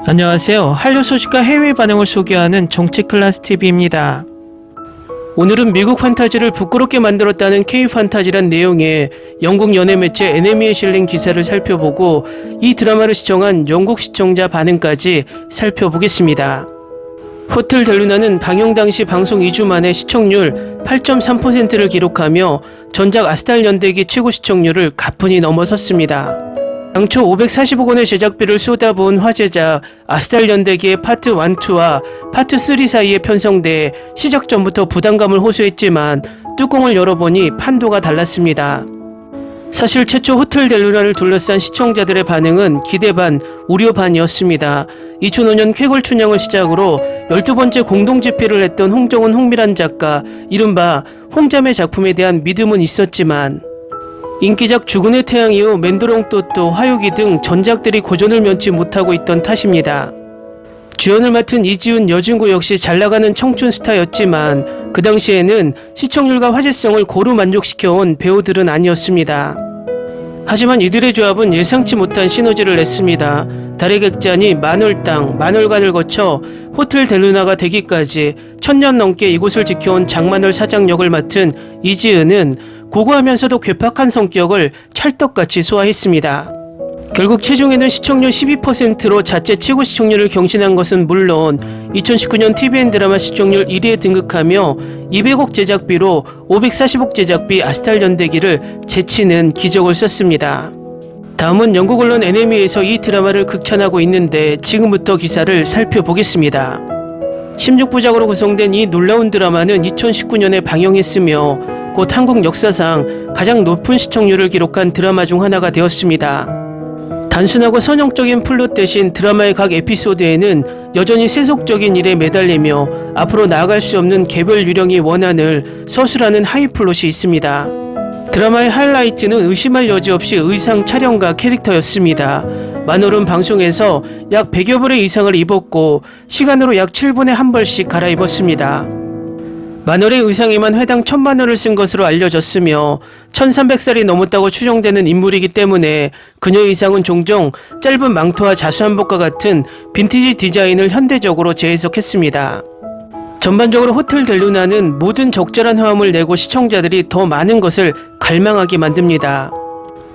안녕하세요. 한류 소식과 해외 반응을 소개하는 정치클래스TV입니다. 오늘은 미국 판타지를 부끄럽게 만들었다는 K-판타지란 내용의 영국 연예 매체 NME에 실린 기사를 살펴보고 이 드라마를 시청한 영국 시청자 반응까지 살펴보겠습니다. 호텔 델루나는 방영 당시 방송 2주 만에 시청률 8.3%를 기록하며 전작 아스탈 연대기 최고 시청률을 가뿐히 넘어섰습니다. 당초 540억 원의 제작비를 쏟아부은 화제작 아스탈 연대기의 파트 1, 2와 파트 3 사이에 편성돼 시작 전부터 부담감을 호소했지만 뚜껑을 열어보니 판도가 달랐습니다. 사실 최초 호텔 델루나를 둘러싼 시청자들의 반응은 기대 반, 우려 반이었습니다. 2005년 쾌걸 춘향을 시작으로 12번째 공동집필을 했던 홍정은 홍미란 작가, 이른바 홍자매 작품에 대한 믿음은 있었지만 인기작 죽은의 태양 이후 맨드롱또또, 화요기 등 전작들이 고전을 면치 못하고 있던 탓입니다. 주연을 맡은 이지훈, 여진구 역시 잘나가는 청춘 스타였지만 그 당시에는 시청률과 화제성을 고루 만족시켜온 배우들은 아니었습니다. 하지만 이들의 조합은 예상치 못한 시너지를 냈습니다. 달의 객잔이 만월당, 만월간을 거쳐 호텔 델루나가 되기까지 1000년 넘게 이곳을 지켜온 장만월 사장 역을 맡은 이지은은 고고하면서도 괴팍한 성격을 찰떡같이 소화했습니다. 결국 최종에는 시청률 12%로 자체 최고 시청률을 경신한 것은 물론 2019년 TVN 드라마 시청률 1위에 등극하며 200억 제작비로 540억 제작비 아스탈 연대기를 제치는 기적을 썼습니다. 다음은 영국 언론 NME에서 이 드라마를 극찬하고 있는데 지금부터 기사를 살펴보겠습니다. 16부작으로 구성된 이 놀라운 드라마는 2019년에 방영했으며 곧 한국 역사상 가장 높은 시청률을 기록한 드라마 중 하나가 되었습니다. 단순하고 선형적인 플롯 대신 드라마의 각 에피소드에는 여전히 세속적인 일에 매달리며 앞으로 나아갈 수 없는 개별 유령이 원한을 서술하는 하이플롯이 있습니다. 드라마의 하이라이트는 의심할 여지 없이 의상 촬영과 캐릭터였습니다. 만월은 방송에서 약 100여 벌의 의상을 입었고 시간으로 약 7분에 한 벌씩 갈아입었습니다. 만월의 의상에만 회당 1000만 원을 쓴 것으로 알려졌으며 1300살이 넘었다고 추정되는 인물이기 때문에 그녀의 의상은 종종 짧은 망토와 자수한복과 같은 빈티지 디자인을 현대적으로 재해석했습니다. 전반적으로 호텔 델루나는 모든 적절한 화음을 내고 시청자들이 더 많은 것을 갈망하게 만듭니다.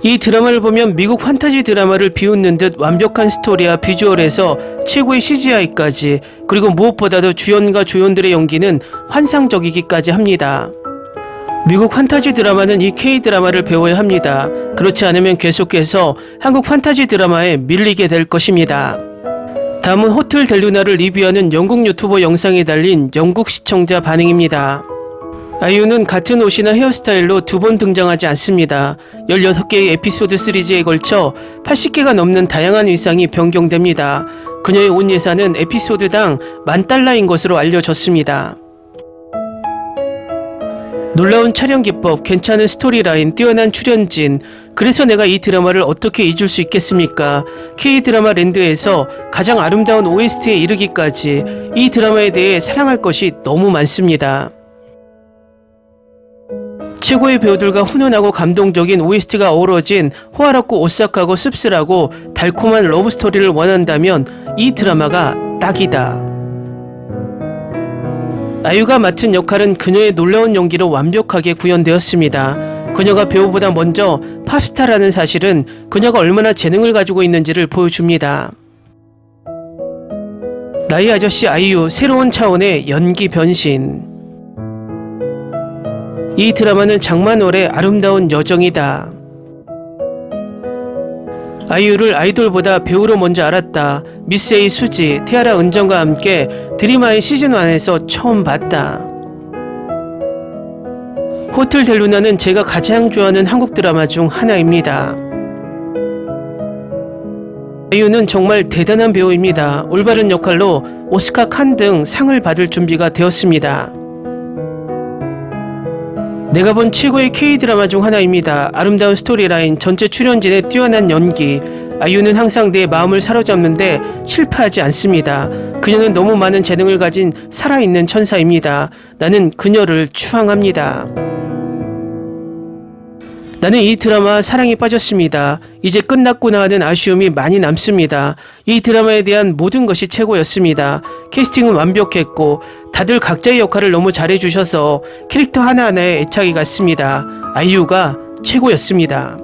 이 드라마를 보면 미국 판타지 드라마를 비웃는 듯 완벽한 스토리와 비주얼에서 최고의 CGI까지, 그리고 무엇보다도 주연과 조연들의 연기는 환상적이기까지 합니다. 미국 판타지 드라마는 이 K-드라마를 배워야 합니다. 그렇지 않으면 계속해서 한국 판타지 드라마에 밀리게 될 것입니다. 다음은 호텔 델루나를 리뷰하는 영국 유튜버 영상에 달린 영국 시청자 반응입니다. 아이유는 같은 옷이나 헤어스타일로 2번 등장하지 않습니다. 16개의 에피소드 시리즈에 걸쳐 80개가 넘는 다양한 의상이 변경됩니다. 그녀의 옷 예산은 에피소드당 $10,000인 것으로 알려졌습니다. 놀라운 촬영 기법, 괜찮은 스토리라인, 뛰어난 출연진, 그래서 내가 이 드라마를 어떻게 잊을 수 있겠습니까? K-드라마 랜드에서 가장 아름다운 OST에 이르기까지 이 드라마에 대해 사랑할 것이 너무 많습니다. 최고의 배우들과 훈훈하고 감동적인 OST가 어우러진 호화롭고 오싹하고 씁쓸하고 달콤한 러브스토리를 원한다면 이 드라마가 딱이다. 아이유가 맡은 역할은 그녀의 놀라운 연기로 완벽하게 구현되었습니다. 그녀가 배우보다 먼저 팝스타라는 사실은 그녀가 얼마나 재능을 가지고 있는지를 보여줍니다. 나의 아저씨 아이유, 새로운 차원의 연기 변신. 이 드라마는 장만월의 아름다운 여정이다. 아이유를 아이돌보다 배우로 먼저 알았다. 미스 A 수지, 티아라 은정과 함께 드림아이 시즌1에서 처음 봤다. 호텔 델루나는 제가 가장 좋아하는 한국 드라마 중 하나입니다. 아이유는 정말 대단한 배우입니다. 올바른 역할로 오스카, 칸 등 상을 받을 준비가 되었습니다. 내가 본 최고의 K-드라마 중 하나입니다. 아름다운 스토리라인, 전체 출연진의 뛰어난 연기. 아이유는 항상 내 마음을 사로잡는데 실패하지 않습니다. 그녀는 너무 많은 재능을 가진 살아있는 천사입니다. 나는 그녀를 추앙합니다. 나는 이 드라마 사랑에 빠졌습니다. 이제 끝났구나 하는 아쉬움이 많이 남습니다. 이 드라마에 대한 모든 것이 최고였습니다. 캐스팅은 완벽했고 다들 각자의 역할을 너무 잘해주셔서 캐릭터 하나하나에 애착이 갔습니다. 아이유가 최고였습니다.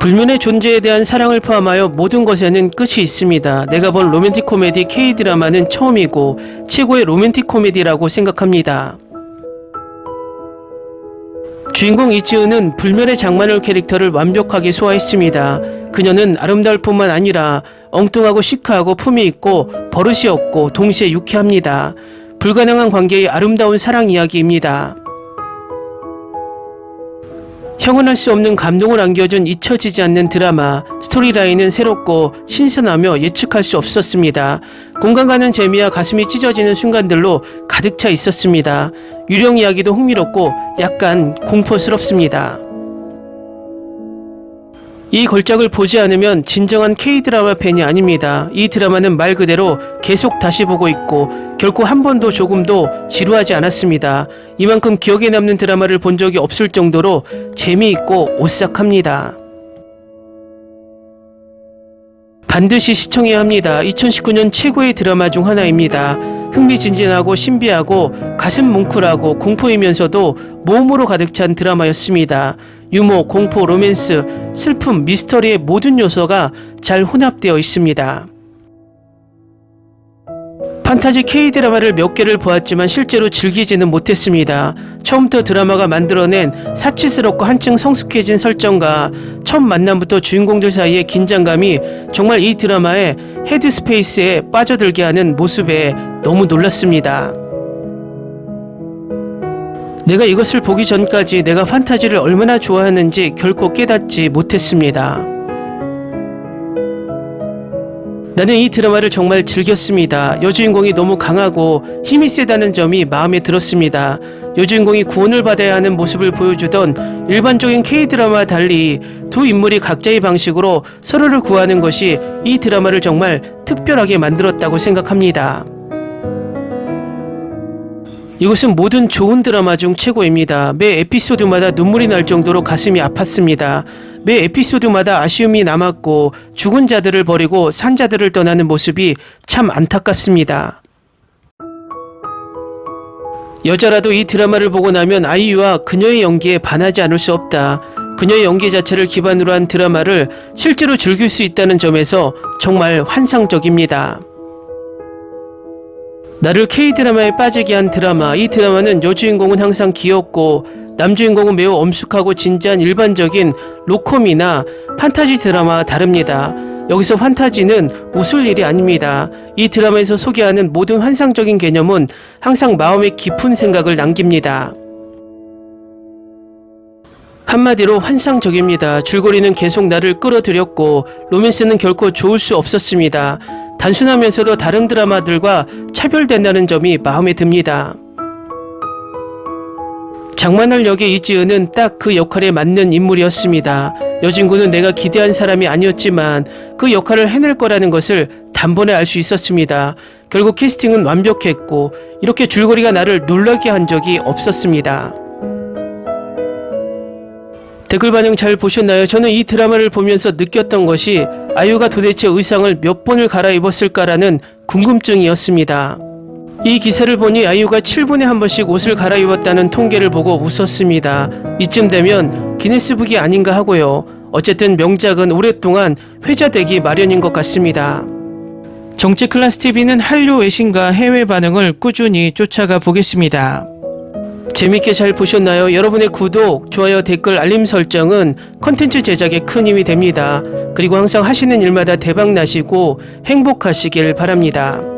불면의 존재에 대한 사랑을 포함하여 모든 것에는 끝이 있습니다. 내가 본 로맨틱 코미디 K-드라마는 처음이고 최고의 로맨틱 코미디라고 생각합니다. 주인공 이지은은 불면의 장만월 캐릭터를 완벽하게 소화했습니다. 그녀는 아름다울 뿐만 아니라 엉뚱하고 시크하고 품이 있고 버릇이 없고 동시에 유쾌합니다. 불가능한 관계의 아름다운 사랑 이야기입니다. 형언할 수 없는 감동을 안겨준 잊혀지지 않는 드라마. 스토리라인은 새롭고 신선하며 예측할 수 없었습니다. 공감 가는 재미와 가슴이 찢어지는 순간들로 가득 차 있었습니다. 유령 이야기도 흥미롭고 약간 공포스럽습니다. 이 걸작을 보지 않으면 진정한 K-드라마 팬이 아닙니다. 이 드라마는 말 그대로 계속 다시 보고 있고 결코 한 번도 조금도 지루하지 않았습니다. 이만큼 기억에 남는 드라마를 본 적이 없을 정도로 재미있고 오싹합니다. 반드시 시청해야 합니다. 2019년 최고의 드라마 중 하나입니다. 흥미진진하고 신비하고 가슴 뭉클하고 공포이면서도 모험으로 가득 찬 드라마였습니다. 유머, 공포, 로맨스, 슬픔, 미스터리의 모든 요소가 잘 혼합되어 있습니다. 판타지 K-드라마를 몇 개를 보았지만 실제로 즐기지는 못했습니다. 처음부터 드라마가 만들어낸 사치스럽고 한층 성숙해진 설정과 첫 만남부터 주인공들 사이의 긴장감이 정말 이 드라마의 헤드스페이스에 빠져들게 하는 모습에 너무 놀랐습니다. 내가 이것을 보기 전까지 내가 판타지를 얼마나 좋아하는지 결코 깨닫지 못했습니다. 나는 이 드라마를 정말 즐겼습니다. 여주인공이 너무 강하고 힘이 세다는 점이 마음에 들었습니다. 여주인공이 구원을 받아야 하는 모습을 보여주던 일반적인 K-드라마와 달리 두 인물이 각자의 방식으로 서로를 구하는 것이 이 드라마를 정말 특별하게 만들었다고 생각합니다. 이것은 모든 좋은 드라마 중 최고입니다. 매 에피소드마다 눈물이 날 정도로 가슴이 아팠습니다. 매 에피소드마다 아쉬움이 남았고 죽은 자들을 버리고 산 자들을 떠나는 모습이 참 안타깝습니다. 여자라도 이 드라마를 보고 나면 아이유와 그녀의 연기에 반하지 않을 수 없다. 그녀의 연기 자체를 기반으로 한 드라마를 실제로 즐길 수 있다는 점에서 정말 환상적입니다. 나를 K-드라마에 빠지게 한 드라마. 이 드라마는 여주인공은 항상 귀엽고 남주인공은 매우 엄숙하고 진지한 일반적인 로코미나 판타지 드라마와 다릅니다. 여기서 판타지는 웃을 일이 아닙니다. 이 드라마에서 소개하는 모든 환상적인 개념은 항상 마음에 깊은 생각을 남깁니다. 한마디로 환상적입니다. 줄거리는 계속 나를 끌어들였고 로맨스는 결코 좋을 수 없었습니다. 단순하면서도 다른 드라마들과 차별된다는 점이 마음에 듭니다. 장만월 역의 이지은은 딱 그 역할에 맞는 인물이었습니다. 여진구는 내가 기대한 사람이 아니었지만 그 역할을 해낼 거라는 것을 단번에 알 수 있었습니다. 결국 캐스팅은 완벽했고 이렇게 줄거리가 나를 놀라게 한 적이 없었습니다. 댓글 반응 잘 보셨나요? 저는 이 드라마를 보면서 느꼈던 것이 아이유가 도대체 의상을 몇 번을 갈아입었을까라는 궁금증이었습니다. 이 기사를 보니 아이유가 7분에 한 번씩 옷을 갈아입었다는 통계를 보고 웃었습니다. 이쯤 되면 기네스북이 아닌가 하고요. 어쨌든 명작은 오랫동안 회자되기 마련인 것 같습니다. 정치클래스TV는 한류 외신과 해외 반응을 꾸준히 쫓아가 보겠습니다. 재밌게 잘 보셨나요? 여러분의 구독, 좋아요, 댓글, 알림 설정은 컨텐츠 제작에 큰 힘이 됩니다. 그리고 항상 하시는 일마다 대박 나시고 행복하시길 바랍니다.